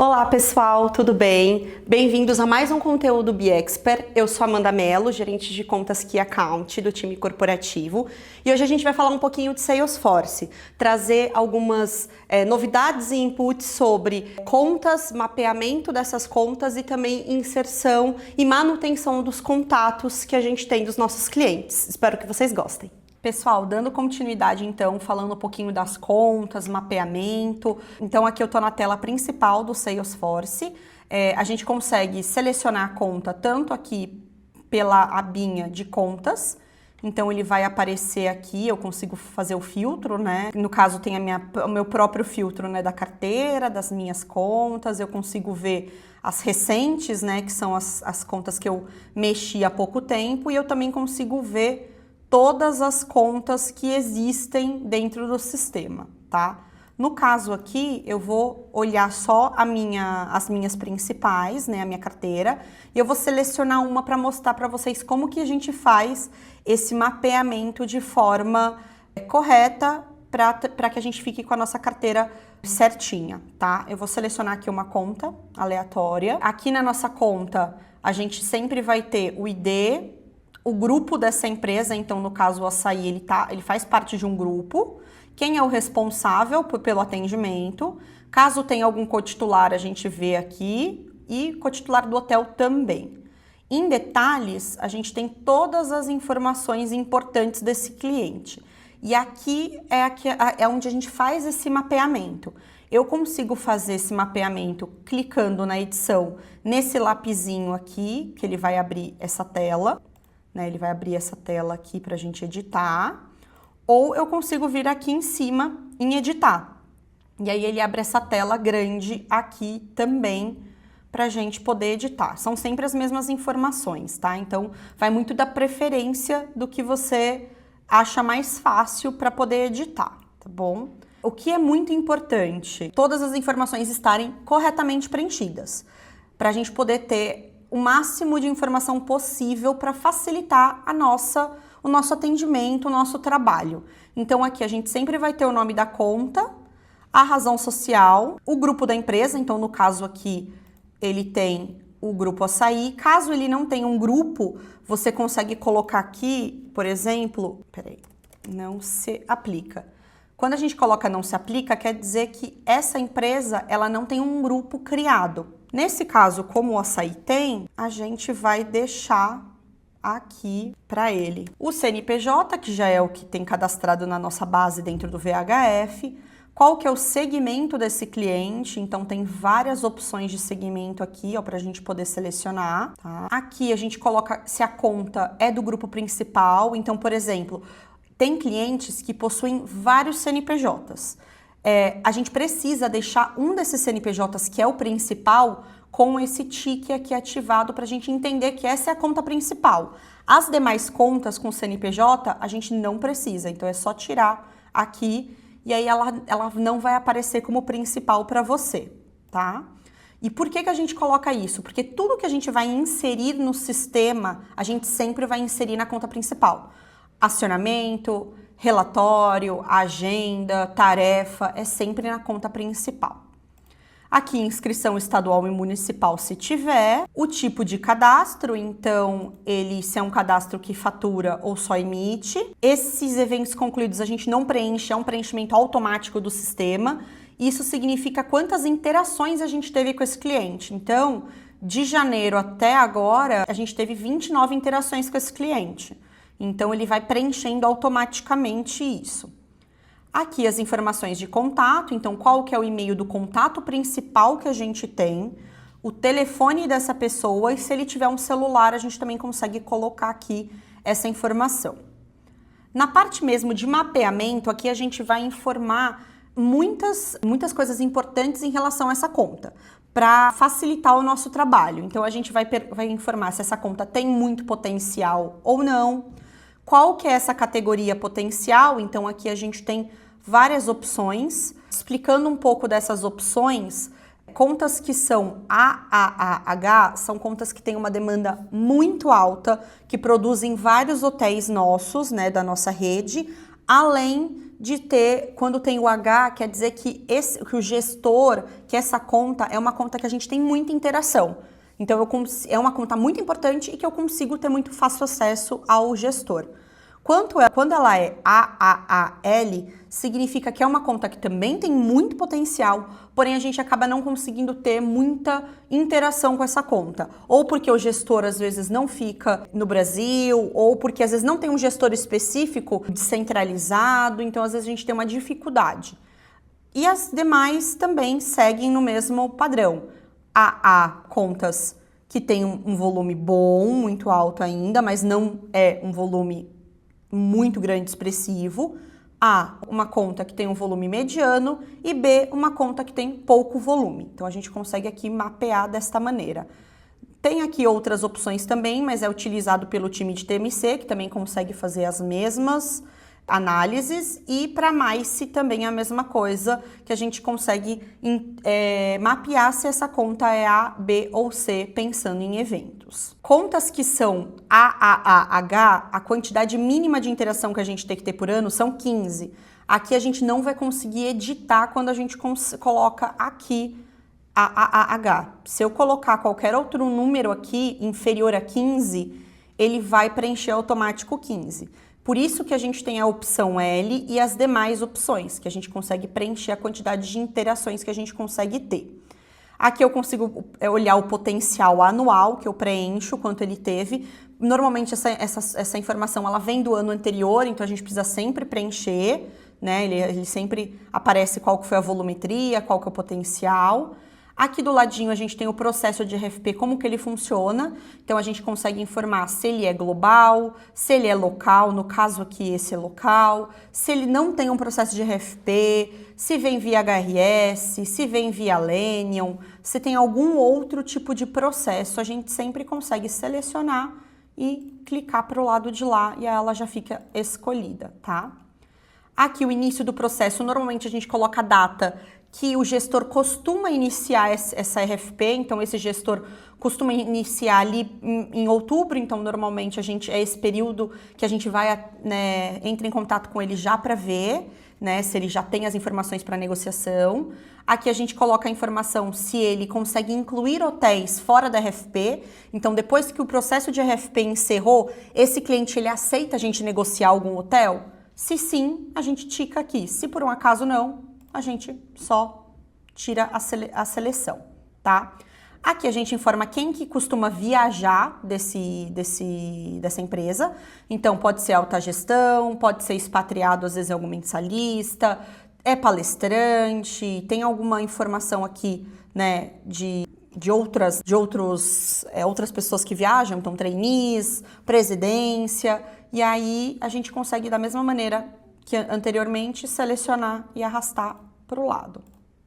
Olá pessoal, tudo bem? Bem-vindos a mais um conteúdo BeExpert. Eu sou Amanda Mello, gerente de contas Key Account do time corporativo, e hoje a gente vai falar um pouquinho de Salesforce, trazer algumas novidades e inputs sobre contas, mapeamento dessas contas e também inserção e manutenção dos contatos que a gente tem dos nossos clientes. Espero que vocês gostem. Pessoal, dando continuidade então, falando um pouquinho das contas, mapeamento. Então aqui eu tô na tela principal do Salesforce. A gente consegue selecionar a conta tanto aqui pela abinha de contas. Então ele vai aparecer aqui, eu consigo fazer o filtro, né? No caso tem o meu próprio filtro, né, da carteira, das minhas contas. Eu consigo ver as recentes, né, que são as contas que eu mexi há pouco tempo. E eu também consigo ver todas as contas que existem dentro do sistema, tá? No caso aqui, eu vou olhar só as minhas principais, né, a minha carteira, e eu vou selecionar uma para mostrar para vocês como que a gente faz esse mapeamento de forma correta para que a gente fique com a nossa carteira certinha, tá? Eu vou selecionar aqui uma conta aleatória. Aqui na nossa conta, a gente sempre vai ter o ID, o grupo dessa empresa, então no caso o Açaí, ele faz parte de um grupo, quem é o responsável pelo atendimento, caso tenha algum cotitular a gente vê aqui, e cotitular do hotel também. Em detalhes, a gente tem todas as informações importantes desse cliente, e aqui é onde a gente faz esse mapeamento. Eu consigo fazer esse mapeamento clicando na edição, nesse lapisinho aqui, que ele vai abrir essa tela. Ele vai abrir essa tela aqui para a gente editar, ou eu consigo vir aqui em cima em editar. E aí ele abre essa tela grande aqui também para a gente poder editar. São sempre as mesmas informações, tá? Então vai muito da preferência do que você acha mais fácil para poder editar, tá bom? O que é muito importante, todas as informações estarem corretamente preenchidas, para a gente poder ter o máximo de informação possível para facilitar o nosso atendimento, o nosso trabalho. Então aqui a gente sempre vai ter o nome da conta, a razão social, o grupo da empresa, então no caso aqui ele tem o grupo Açaí. Caso ele não tenha um grupo, você consegue colocar aqui, por exemplo, não se aplica. Quando a gente coloca não se aplica, quer dizer que essa empresa ela não tem um grupo criado. Nesse caso, como o Açaí tem, a gente vai deixar aqui para ele o CNPJ, que já é o que tem cadastrado na nossa base dentro do VHF, qual que é o segmento desse cliente, então tem várias opções de segmento aqui, ó, para a gente poder selecionar, tá? Aqui a gente coloca se a conta é do grupo principal, então, por exemplo, tem clientes que possuem vários CNPJs. A gente precisa deixar um desses CNPJs, que é o principal, com esse tique aqui ativado para a gente entender que essa é a conta principal. As demais contas com CNPJ, a gente não precisa, então é só tirar aqui e aí ela não vai aparecer como principal para você, tá? E por que a gente coloca isso? Porque tudo que a gente vai inserir no sistema, a gente sempre vai inserir na conta principal. Acionamento, relatório, agenda, tarefa, é sempre na conta principal. Aqui, inscrição estadual e municipal, se tiver. O tipo de cadastro, então, se é um cadastro que fatura ou só emite. Esses eventos concluídos a gente não preenche, é um preenchimento automático do sistema. Isso significa quantas interações a gente teve com esse cliente. Então, de janeiro até agora, a gente teve 29 interações com esse cliente. Então, ele vai preenchendo automaticamente isso. Aqui as informações de contato, então qual que é o e-mail do contato principal que a gente tem, o telefone dessa pessoa e se ele tiver um celular, a gente também consegue colocar aqui essa informação. Na parte mesmo de mapeamento, aqui a gente vai informar muitas coisas importantes em relação a essa conta, para facilitar o nosso trabalho. Então, a gente vai informar se essa conta tem muito potencial ou não. Qual que é essa categoria potencial? Então, aqui a gente tem várias opções. Explicando um pouco dessas opções, contas que são AAAH são contas que têm uma demanda muito alta, que produzem vários hotéis nossos, né, da nossa rede, além de ter, quando tem o H, quer dizer que o gestor, que essa conta é uma conta que a gente tem muita interação. Então, é uma conta muito importante e que eu consigo ter muito fácil acesso ao gestor. Quando ela é AAAL, significa que é uma conta que também tem muito potencial, porém a gente acaba não conseguindo ter muita interação com essa conta. Ou porque o gestor às vezes não fica no Brasil, ou porque às vezes não tem um gestor específico descentralizado, então às vezes a gente tem uma dificuldade. E as demais também seguem no mesmo padrão. AA, contas que tem um volume bom, muito alto ainda, mas não é um volume muito grande, expressivo. A, uma conta que tem um volume mediano e B, uma conta que tem pouco volume. Então a gente consegue aqui mapear desta maneira. Tem aqui outras opções também, mas é utilizado pelo time de TMC, que também consegue fazer as mesmas análises, e para MICE também é a mesma coisa, que a gente consegue mapear se essa conta é A, B ou C, pensando em eventos. Contas que são AAAH, a quantidade mínima de interação que a gente tem que ter por ano são 15. Aqui a gente não vai conseguir editar quando a gente coloca aqui AAAH. Se eu colocar qualquer outro número aqui inferior a 15, ele vai preencher automático 15. Por isso que a gente tem a opção L e as demais opções, que a gente consegue preencher a quantidade de interações que a gente consegue ter. Aqui eu consigo olhar o potencial anual que eu preencho, quanto ele teve. Normalmente essa informação ela vem do ano anterior, então a gente precisa sempre preencher, né? Ele sempre aparece qual que foi a volumetria, qual que é o potencial. Aqui do ladinho a gente tem o processo de RFP, como que ele funciona. Então a gente consegue informar se ele é global, se ele é local, no caso aqui esse é local, se ele não tem um processo de RFP, se vem via HRS, se vem via Lenium, se tem algum outro tipo de processo, a gente sempre consegue selecionar e clicar para o lado de lá e ela já fica escolhida, tá? Aqui o início do processo, normalmente a gente coloca a data que o gestor costuma iniciar essa RFP, então esse gestor costuma iniciar ali em outubro, então normalmente é esse período que a gente vai, né, entra em contato com ele já para ver, né, se ele já tem as informações para negociação. Aqui a gente coloca a informação se ele consegue incluir hotéis fora da RFP, então depois que o processo de RFP encerrou, esse cliente ele aceita a gente negociar algum hotel? Se sim, a gente tica aqui, se por um acaso não, a gente só tira a seleção, tá? Aqui a gente informa quem que costuma viajar dessa empresa. Então, pode ser alta gestão, pode ser expatriado, às vezes é algum mensalista, é palestrante, tem alguma informação aqui, né, de outras pessoas que viajam, então trainees, presidência, e aí a gente consegue da mesma maneira que anteriormente, selecionar e arrastar para o lado.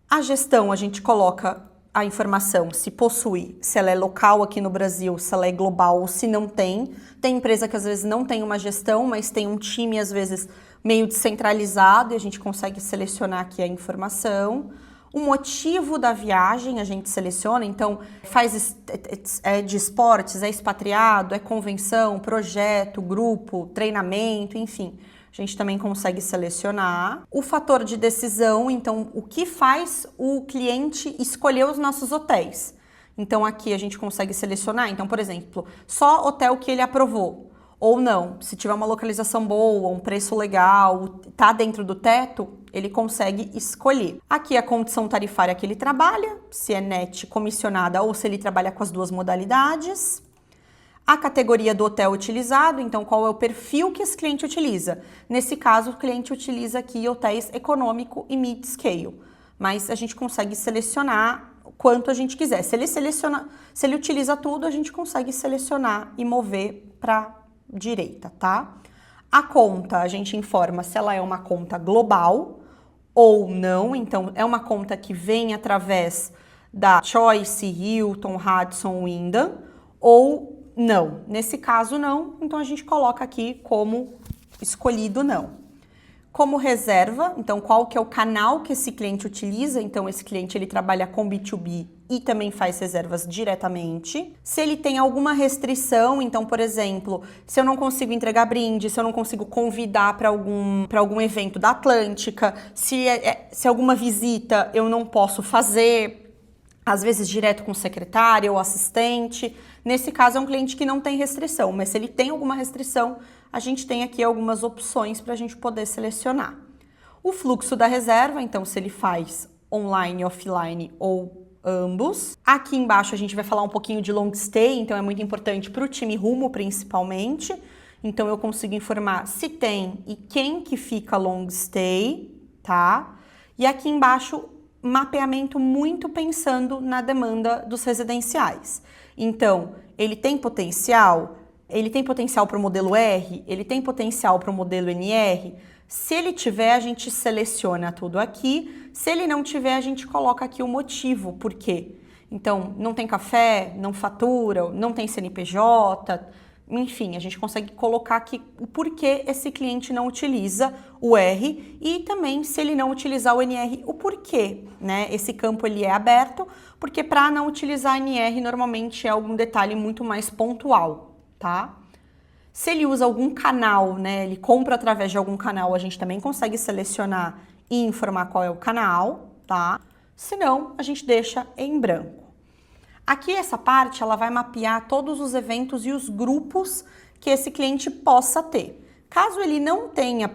A gestão, a gente coloca a informação se possui, se ela é local aqui no Brasil, se ela é global ou se não tem. Tem empresa que às vezes não tem uma gestão, mas tem um time às vezes meio descentralizado e a gente consegue selecionar aqui a informação. O motivo da viagem a gente seleciona, então é de esportes, é expatriado, é convenção, projeto, grupo, treinamento, enfim. A gente também consegue selecionar. O fator de decisão, então, o que faz o cliente escolher os nossos hotéis. Então, aqui a gente consegue selecionar. Então, por exemplo, só hotel que ele aprovou. Ou não, se tiver uma localização boa, um preço legal, tá dentro do teto, ele consegue escolher. Aqui a condição tarifária que ele trabalha, se é net comissionada ou se ele trabalha com as duas modalidades. A categoria do hotel utilizado, então qual é o perfil que esse cliente utiliza. Nesse caso, o cliente utiliza aqui hotéis econômico e mid-scale, mas a gente consegue selecionar quanto a gente quiser. Se ele utiliza tudo, a gente consegue selecionar e mover para direita, tá? A conta, a gente informa se ela é uma conta global ou não, então é uma conta que vem através da Choice, Hilton, Radisson, Wyndham, ou não. Nesse caso, não. Então, a gente coloca aqui como escolhido não. Como reserva, então, qual que é o canal que esse cliente utiliza? Então, esse cliente, ele trabalha com B2B e também faz reservas diretamente. Se ele tem alguma restrição, então, por exemplo, se eu não consigo entregar brinde, se eu não consigo convidar para algum evento da Atlântica, se alguma visita eu não posso fazer, às vezes direto com secretária ou assistente. Nesse caso é um cliente que não tem restrição, mas se ele tem alguma restrição, a gente tem aqui algumas opções para a gente poder selecionar. O fluxo da reserva, então se ele faz online, offline ou ambos. Aqui embaixo a gente vai falar um pouquinho de long stay, então é muito importante para o time Rumo principalmente. Então eu consigo informar se tem e quem que fica long stay, tá? E aqui embaixo, mapeamento muito pensando na demanda dos residenciais. Então, ele tem potencial? Ele tem potencial para o modelo R? Ele tem potencial para o modelo NR? Se ele tiver, a gente seleciona tudo aqui. Se ele não tiver, a gente coloca aqui o motivo, por quê? Então, não tem café, não fatura, não tem CNPJ, enfim, a gente consegue colocar aqui o porquê esse cliente não utiliza o R e também, se ele não utilizar o NR, o porquê, né? Esse campo ele é aberto, porque para não utilizar NR, normalmente é algum detalhe muito mais pontual, tá? Se ele usa algum canal, né, ele compra através de algum canal, a gente também consegue selecionar e informar qual é o canal, tá? Se não, a gente deixa em branco. Aqui essa parte, ela vai mapear todos os eventos e os grupos que esse cliente possa ter. Caso ele não tenha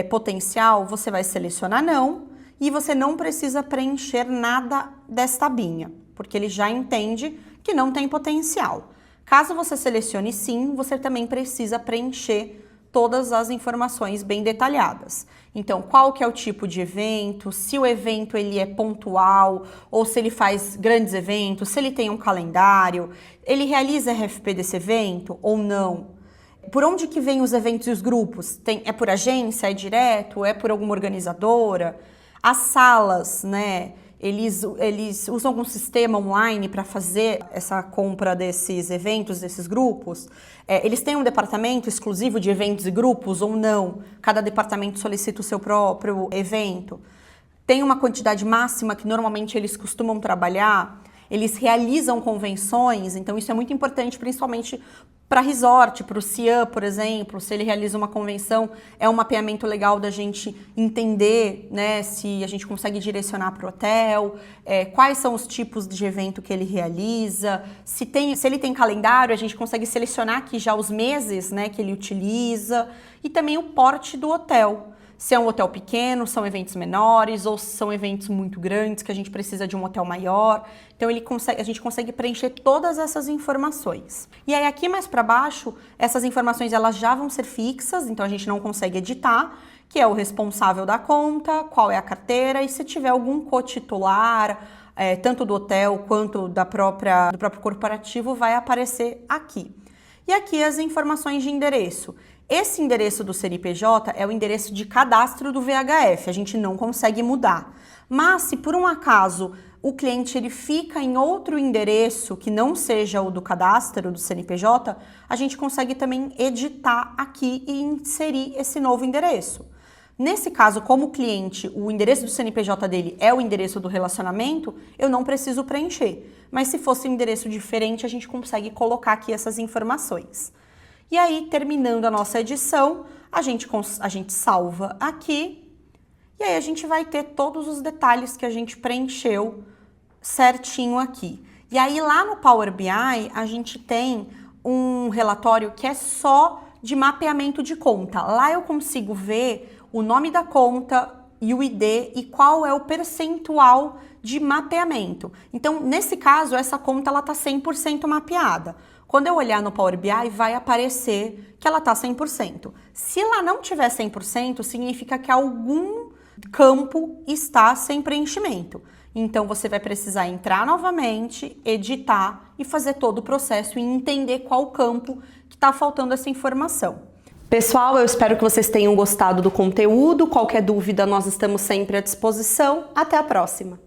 potencial, você vai selecionar não e você não precisa preencher nada desta abinha, porque ele já entende que não tem potencial. Caso você selecione sim, você também precisa preencher todas as informações bem detalhadas. Então, qual que é o tipo de evento, se o evento ele é pontual ou se ele faz grandes eventos, se ele tem um calendário, ele realiza RFP desse evento ou não? Por onde que vem os eventos e os grupos? É por agência, é direto, é por alguma organizadora? As salas, né? Eles usam algum sistema online para fazer essa compra desses eventos, desses grupos? Eles têm um departamento exclusivo de eventos e grupos ou não? Cada departamento solicita o seu próprio evento? Tem uma quantidade máxima que normalmente eles costumam trabalhar? Eles realizam convenções, então isso é muito importante, principalmente para resort, para o CIAM, por exemplo, se ele realiza uma convenção, é um mapeamento legal da gente entender, né, se a gente consegue direcionar para o hotel, quais são os tipos de evento que ele realiza, se ele tem calendário, a gente consegue selecionar aqui já os meses, né, que ele utiliza, e também o porte do hotel. Se é um hotel pequeno, são eventos menores, ou são eventos muito grandes que a gente precisa de um hotel maior. Então a gente consegue preencher todas essas informações. E aí aqui mais para baixo, essas informações elas já vão ser fixas, então a gente não consegue editar, que é o responsável da conta, qual é a carteira e se tiver algum cotitular, tanto do hotel quanto do próprio corporativo, vai aparecer aqui. E aqui as informações de endereço. Esse endereço do CNPJ é o endereço de cadastro do VHF, a gente não consegue mudar. Mas se por um acaso o cliente ele fica em outro endereço que não seja o do cadastro do CNPJ, a gente consegue também editar aqui e inserir esse novo endereço. Nesse caso, como o cliente, o endereço do CNPJ dele é o endereço do relacionamento, eu não preciso preencher. Mas se fosse um endereço diferente, a gente consegue colocar aqui essas informações. E aí, terminando a nossa edição, a gente salva aqui e aí a gente vai ter todos os detalhes que a gente preencheu certinho aqui. E aí, lá no Power BI, a gente tem um relatório que é só de mapeamento de conta. Lá eu consigo ver o nome da conta e o ID e qual é o percentual de mapeamento. Então, nesse caso, essa conta ela está 100% mapeada. Quando eu olhar no Power BI, vai aparecer que ela está 100%. Se ela não tiver 100%, significa que algum campo está sem preenchimento. Então, você vai precisar entrar novamente, editar e fazer todo o processo e entender qual campo que está faltando essa informação. Pessoal, eu espero que vocês tenham gostado do conteúdo. Qualquer dúvida, nós estamos sempre à disposição. Até a próxima!